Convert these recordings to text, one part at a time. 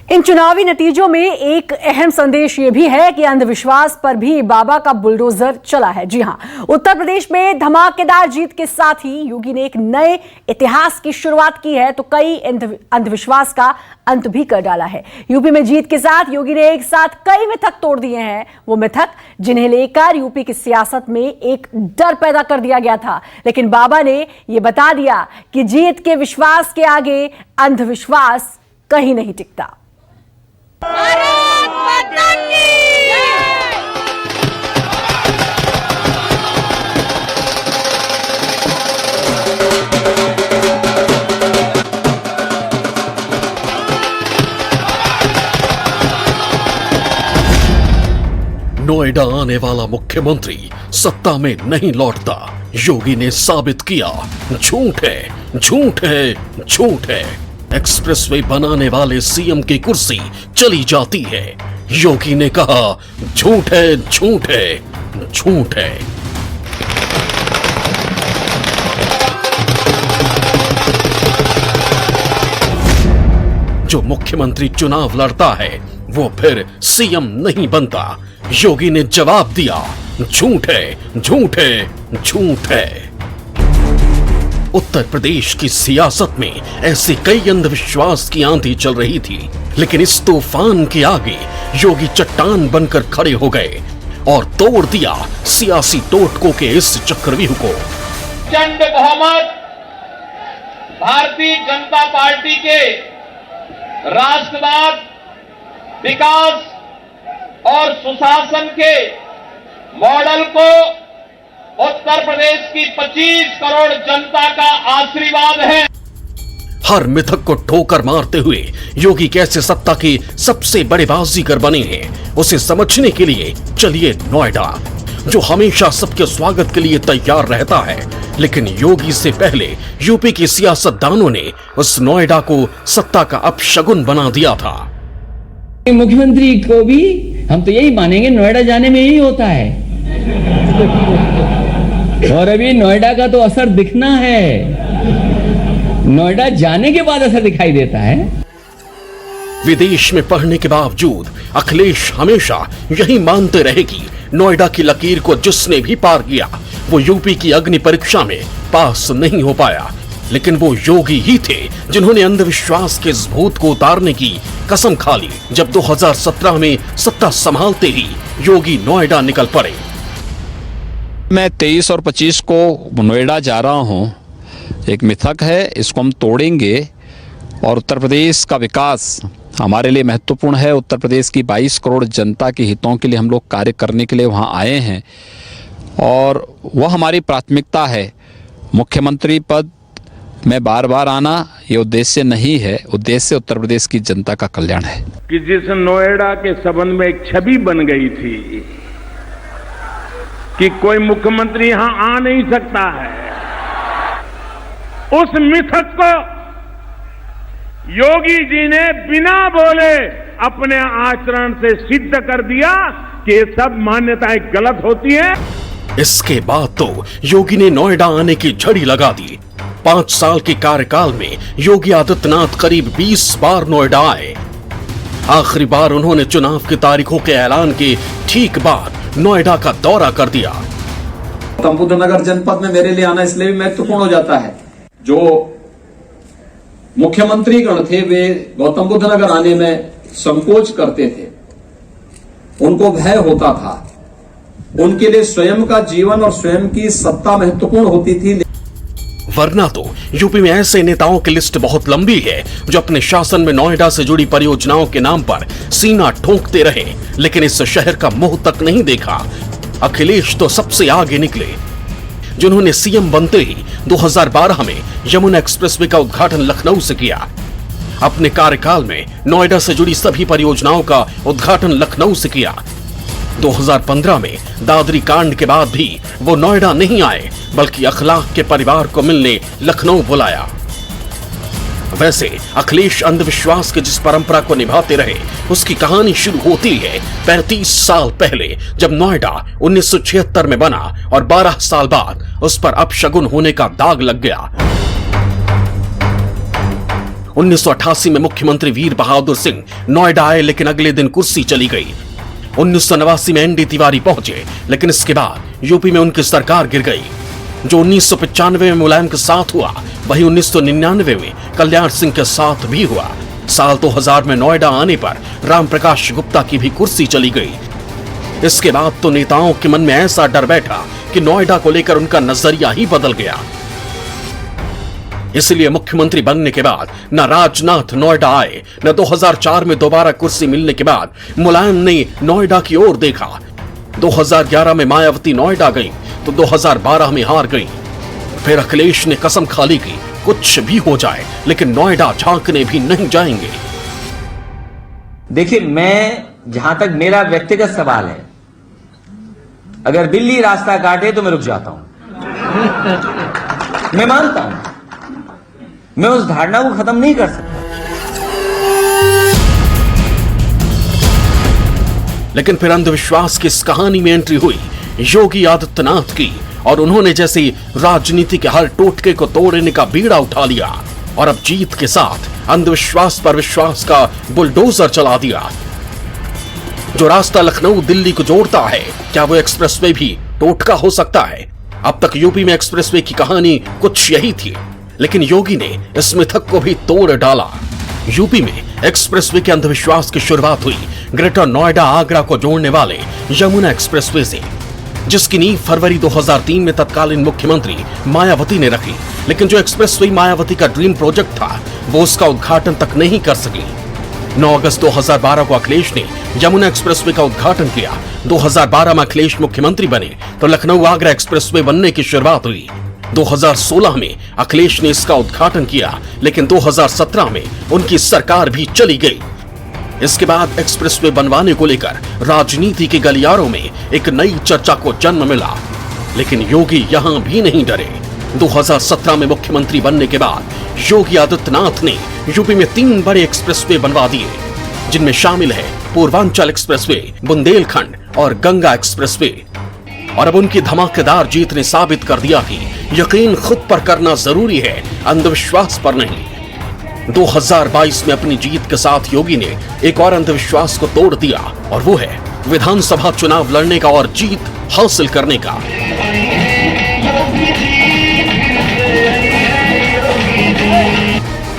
इन चुनावी नतीजों में एक अहम संदेश ये भी है कि अंधविश्वास पर भी बाबा का बुलडोजर चला है। जी हां, उत्तर प्रदेश में धमाकेदार जीत के साथ ही योगी ने एक नए इतिहास की शुरुआत की है, तो कई अंधविश्वास का अंत भी कर डाला है। यूपी में जीत के साथ योगी ने एक साथ कई मिथक तोड़ दिए हैं, वो मिथक जिन्हें लेकर यूपी की सियासत में एक डर पैदा कर दिया गया था। लेकिन बाबा ने यह बता दिया कि जीत के विश्वास के आगे अंधविश्वास कहीं नहीं टिकता। नोएडा आने वाला मुख्यमंत्री सत्ता में नहीं लौटता। योगी ने साबित किया झूठ है, झूठ है, झूठ है। एक्सप्रेसवे बनाने वाले सीएम की कुर्सी चली जाती है। योगी ने कहा झूठ है, झूठ है, झूठ है। जो मुख्यमंत्री चुनाव लड़ता है वो फिर सीएम नहीं बनता। योगी ने जवाब दिया झूठ है, झूठ है, झूठ है। उत्तर प्रदेश की सियासत में ऐसे कई अंधविश्वास की आंधी चल रही थी, लेकिन इस तूफान के आगे योगी चट्टान बनकर खड़े हो गए और तोड़ दिया सियासी टोटकों के इस चक्रव्यूह को। प्रचंड बहुमत भारतीय जनता पार्टी के राष्ट्रवाद, विकास और सुशासन के मॉडल को उत्तर प्रदेश की 25 करोड़ जनता का आशीर्वाद है। हर मिथक को ठोकर मारते हुए योगी कैसे सत्ता के सबसे बड़े बाजीगर बने हैं, उसे समझने के लिए चलिए नोएडा, जो हमेशा सबके स्वागत के लिए तैयार रहता है। लेकिन योगी से पहले यूपी के सियासतदानों ने उस नोएडा को सत्ता का अपशगुन बना दिया था। मुख्यमंत्री को भी हम तो यही मानेंगे, नोएडा जाने में यही होता है। और अभी नोएडा का तो असर दिखना है, नोएडा जाने के बाद असर दिखाई देता है। विदेश में पढ़ने के बावजूद अखिलेश हमेशा यही मानते रहे कि नोएडा की लकीर को जिसने भी पार किया वो यूपी की अग्नि परीक्षा में पास नहीं हो पाया। लेकिन वो योगी ही थे जिन्होंने अंधविश्वास के इस भूत को उतारने की कसम खा ली, जब 2017 में सत्ता संभालते ही योगी नोएडा निकल पड़े। मैं 23 और 25 को नोएडा जा रहा हूं। एक मिथक है, इसको हम तोड़ेंगे और उत्तर प्रदेश का विकास हमारे लिए महत्वपूर्ण है। उत्तर प्रदेश की 22 करोड़ जनता के हितों के लिए हम लोग कार्य करने के लिए वहां आए हैं और वह हमारी प्राथमिकता है। मुख्यमंत्री पद में बार बार आना ये उद्देश्य नहीं है, उद्देश्य उत्तर प्रदेश की जनता का कल्याण है। कि जिस नोएडा के संबंध में एक छवि बन गई थी कि कोई मुख्यमंत्री यहां आ नहीं सकता है, उस मिथक को योगी जी ने बिना बोले अपने आचरण से सिद्ध कर दिया कि ये सब मान्यताएं गलत होती है। इसके बाद तो योगी ने नोएडा आने की झड़ी लगा दी। 5 साल के कार्यकाल में योगी आदित्यनाथ करीब 20 बार नोएडा आए। आखिरी बार उन्होंने चुनाव की तारीखों के ऐलान के ठीक बाद नोएडा का दौरा कर दिया। गौतम बुद्ध नगर जनपद में मेरे लिए आना इसलिए भी महत्वपूर्ण हो जाता है। जो मुख्यमंत्री गण थे वे गौतम बुद्ध नगर आने में संकोच करते थे, उनको भय होता था। उनके लिए स्वयं का जीवन और स्वयं की सत्ता महत्वपूर्ण होती थी। वरना तो यूपी में ऐसे नेताओं की लिस्ट बहुत लंबी है जो अपने शासन में नोएडा से जुड़ी परियोजनाओं के नाम पर सीना ठोंकते रहे, लेकिन इस शहर का मुंह तक नहीं देखा। अखिलेश तो सबसे आगे निकले, जिन्होंने सीएम बनते ही 2012 में यमुना एक्सप्रेसवे का उद्घाटन लखनऊ से किया। अपने कार्यकाल में नोएडा से जुड़ी सभी परियोजनाओं का उद्घाटन लखनऊ से किया। 2015 में दादरी कांड के बाद भी वो नोएडा नहीं आए, बल्कि अखलाक के परिवार को मिलने लखनऊ बुलाया। वैसे अखिलेश अंधविश्वास की जिस परंपरा को निभाते रहे, उसकी कहानी शुरू होती है 35 साल पहले, जब नोएडा 1976 में बना और 12 साल बाद उस पर अपशगुन होने का दाग लग गया। 1988 में मुख्यमंत्री वीर बहादुर सिंह नोएडा आए, लेकिन अगले दिन कुर्सी चली गई। 1989 में एनडी तिवारी पहुंचे, लेकिन इसके बाद यूपी में उनकी सरकार गिर गई। जो 1995 में मुलायम के साथ हुआ, वही 1999 में कल्याण सिंह के साथ भी हुआ। साल 2000 में नोएडा आने पर राम प्रकाश गुप्ता की भी कुर्सी चली गई। इसके बाद तो नेताओं के मन में ऐसा डर बैठा कि नोएडा को लेकर उनका नजरिया ही बदल गया। इसलिए मुख्यमंत्री बनने के बाद न राजनाथ नोएडा आए, न 2004 में दोबारा कुर्सी मिलने के बाद मुलायम ने नोएडा की ओर देखा। 2011 में मायावती नोएडा गई तो 2012 में हार गई। फिर अखिलेश ने कसम खा ली कि कुछ भी हो जाए लेकिन नोएडा झांकने भी नहीं जाएंगे। देखिए, मैं जहां तक मेरा व्यक्तिगत सवाल है, अगर बिल्ली रास्ता काटे तो मैं रुक जाता हूं। मैं मानता हूं, मैं उस धारणा को खत्म नहीं कर सकता। लेकिन फिर अंधविश्वास की इस कहानी में एंट्री हुई योगी आदित्यनाथ की, और उन्होंने जैसे राजनीति के हर टोटके को तोड़ने का बीड़ा उठा लिया और अब जीत के साथ अंधविश्वास पर विश्वास का बुलडोजर चला दिया। जो रास्ता लखनऊ दिल्ली को जोड़ता है, क्या वो एक्सप्रेसवे भी टोटका हो सकता है? अब तक यूपी में एक्सप्रेसवे की कहानी कुछ यही थी, लेकिन योगी ने इस मिथक को भी तोड़ डाला। यूपी में एक्सप्रेसवे के अंधविश्वास की शुरुआत हुई ग्रेटर नोएडा आगरा को जोड़ने वाले यमुना एक्सप्रेसवे से, जिसकी नींव फरवरी 2003 में तत्कालीन मुख्यमंत्री मायावती ने रखी। लेकिन जो एक्सप्रेसवे मायावती का ड्रीम प्रोजेक्ट था, वो उसका उद्घाटन तक नहीं कर सकी। 9 अगस्त 2012 को अखिलेश ने यमुना एक्सप्रेसवे का उद्घाटन किया। 2012 में अखिलेश मुख्यमंत्री बने तो लखनऊ आगरा एक्सप्रेसवे बनने की शुरुआत हुई। 2016 में अखिलेश ने इसका उद्घाटन किया, लेकिन 2017 में उनकी सरकार भी चली गई। इसके बाद एक्सप्रेसवे बनवाने को लेकर राजनीति के गलियारों में एक नई चर्चा को जन्म मिला, लेकिन योगी यहां भी नहीं डरे। 2017 में मुख्यमंत्री बनने के बाद योगी आदित्यनाथ ने यूपी में 3 बड़े एक्सप्रेसवे बनवा दिए, जिनमें शामिल है पूर्वांचल एक्सप्रेसवे, बुंदेलखंड और गंगा एक्सप्रेसवे। और अब उनकी धमाकेदार जीत ने साबित कर दिया कि यकीन खुद पर करना जरूरी है, अंधविश्वास पर नहीं। 2022 में अपनी जीत के साथ योगी ने एक और अंधविश्वास को तोड़ दिया, और वो है विधानसभा चुनाव लड़ने का और जीत हासिल करने का।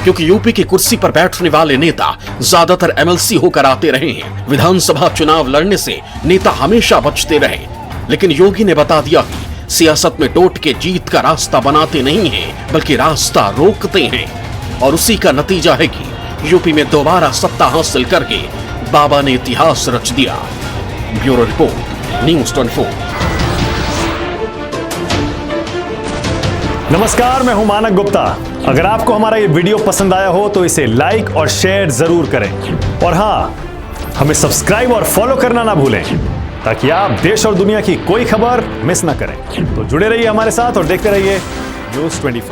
क्योंकि यूपी की कुर्सी पर बैठने वाले नेता ज्यादातर एमएलसी होकर आते रहे हैं। विधानसभा चुनाव लड़ने से नेता हमेशा बचते रहे, लेकिन योगी ने बता दिया कि सियासत में टोट के जीत का रास्ता बनाते नहीं हैं, बल्कि रास्ता रोकते हैं। और उसी का नतीजा है कि यूपी में दोबारा सत्ता हासिल करके बाबा ने इतिहास रच दिया। Bureau report, news 24। नमस्कार, मैं हूं मानक गुप्ता। अगर आपको हमारा ये वीडियो पसंद आया हो तो इसे लाइक और शेयर जरूर करें, और हाँ, हमें सब्सक्राइब और फॉलो करना ना भूलें, ताकि आप देश और दुनिया की कोई खबर मिस ना करें। तो जुड़े रहिए हमारे साथ और देखते रहिए न्यूज़ 24।